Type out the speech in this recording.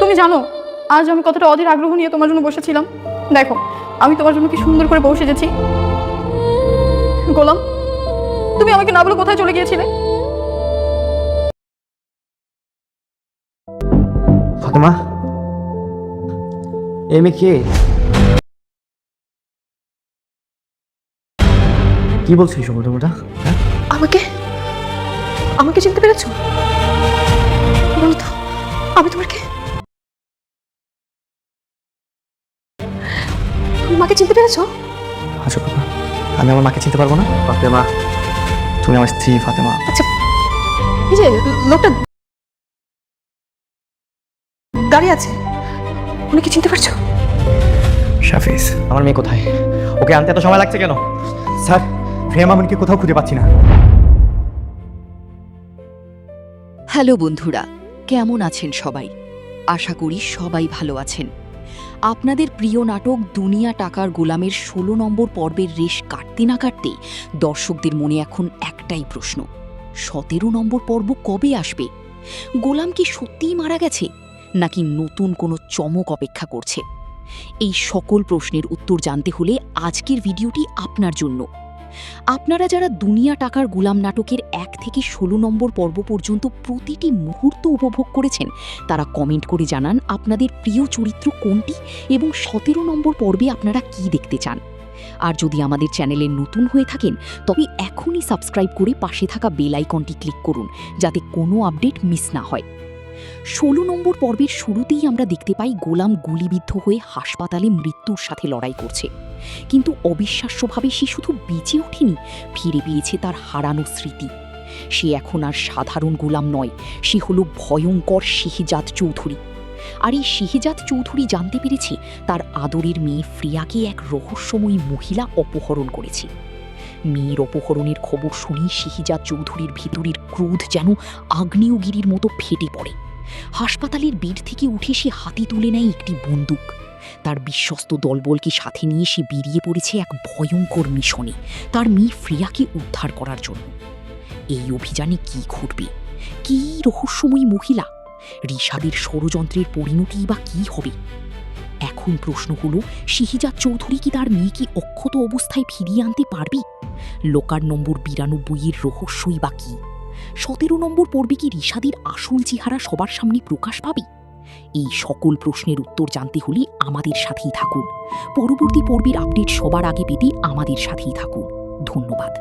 তুমি জানো আজ আমি কতটা অধীর আগ্রহ নিয়ে তোমার জন্য বসেছিলাম। দেখো আমি তোমার জন্য কি সুন্দর করে বসে গেছি। গোলাম, তুমি আমাকে না বলে কোথায় চলে গিয়েছিলে? ফাতেমা, এই মেয়ে কে? কি বলছিস তোমরা? আমাকে আমাকে চিনতে পেরেছো? বলো তো, আমি তোমাকে মাকে চিনতে পেরেছো? আচ্ছা বাবা, আমি আমার মাকে চিনতে পারবো না? ফাতেমা, তুমি আমার স্ত্রী ফাতেমা। আচ্ছা, এই যে লোকটা দাঁড়িয়ে আছে, উনি কি চিনতে পারছো? শাফিজ, আমার মেয়ে কোথায়? ওকে আনতে এত সময় লাগছে কেন? স্যার, প্রিয়া মামুনকে কোথাও খুঁজে পাচ্ছি না। হ্যালো বন্ধুরা, কেমন আছেন সবাই? আশা করি সবাই ভালো আছেন। আপনাদের প্রিয় নাটক দুনিয়া টাকার গোলামের ১৬ নম্বর পর্বের রেশ কাটতে না কাটতেই দর্শকদের মনে এখন একটাই প্রশ্ন, ১৭ নম্বর পর্ব কবে আসবে? গোলাম কি সত্যিই মারা গেছে, নাকি নতুন কোনো চমক অপেক্ষা করছে? এই সকল প্রশ্নের উত্তর জানতে হলে আজকের ভিডিওটি আপনার জন্য। আপনারা যারা দুনিয়া টাকার গোলাম নাটকের ১ থেকে ১৬ নম্বর পর্ব পর্যন্ত প্রতিটি মুহূর্ত উপভোগ করেছেন, তারা কমেন্ট করে জানান আপনাদের প্রিয় চরিত্র কোনটি এবং ১৭ নম্বর পর্বে আপনারা কি দেখতে চান। আর যদি আমাদের চ্যানেলে নতুন হয়ে থাকেন তবে এখনই সাবস্ক্রাইব করে পাশে থাকা বেল আইকনটি ক্লিক করুন, যাতে কোনো আপডেট মিস না হয়। ১৬ নম্বর পর্বের শুরুতেই আমরা দেখতে পাই গোলাম গুলিবিদ্ধ হয়ে হাসপাতালে মৃত্যুর সাথে লড়াই করছে। কিন্তু অবিশ্বাস্যভাবে সে শুধু বেঁচে ওঠেনি, ফিরে পেয়েছে তার হারানো স্মৃতি। সে এখন আর সাধারণ গোলাম নয়, সে হলো ভয়ঙ্কর শেহজাদ চৌধুরী। আর এই শেহজাদ চৌধুরী জানতে পেরেছে তার আদরের মেয়ে ফ্রিয়াকে এক রহস্যময়ী মহিলা অপহরণ করেছে। মেয়ের অপহরণের খবর শুনেই শেহজাদ চৌধুরীর ভিতরের ক্রোধ যেন আগ্নেয়গিরির মতো ফেটে পড়ে। হাসপাতালের বেড থেকে উঠে সে হাতে তুলে নেয় একটি বন্দুক। তার বিশ্বস্ত দলবলকে সাথে নিয়ে সে বেরিয়ে পড়েছে এক ভয়ঙ্কর মিশনে, তার মেয়ে ফ্রিয়াকে উদ্ধার করার জন্য। এই অভিযানে কি ঘটবে? কি রহস্যময়ী মহিলা? রিশাদের ষড়যন্ত্রের পরিণতি বা কি হবে? এখন প্রশ্ন হলো, শেহজাদ চৌধুরী কি তার মেয়েকে অক্ষত অবস্থায় ফিরিয়ে আনতে পারবে? লোকার নম্বর ৯২-এর রহস্যই বা কি? ১৭ নম্বর পর্বে কি রিশাদের আসল চেহারা সবার সামনে প্রকাশ পাবে? এই সকল প্রশ্নের উত্তর জানতে হলে আমাদের সাথেই থাকুন। পরবর্তী পর্বের আপডেট সবার আগে পেতে আমাদের সাথেই থাকুন। ধন্যবাদ।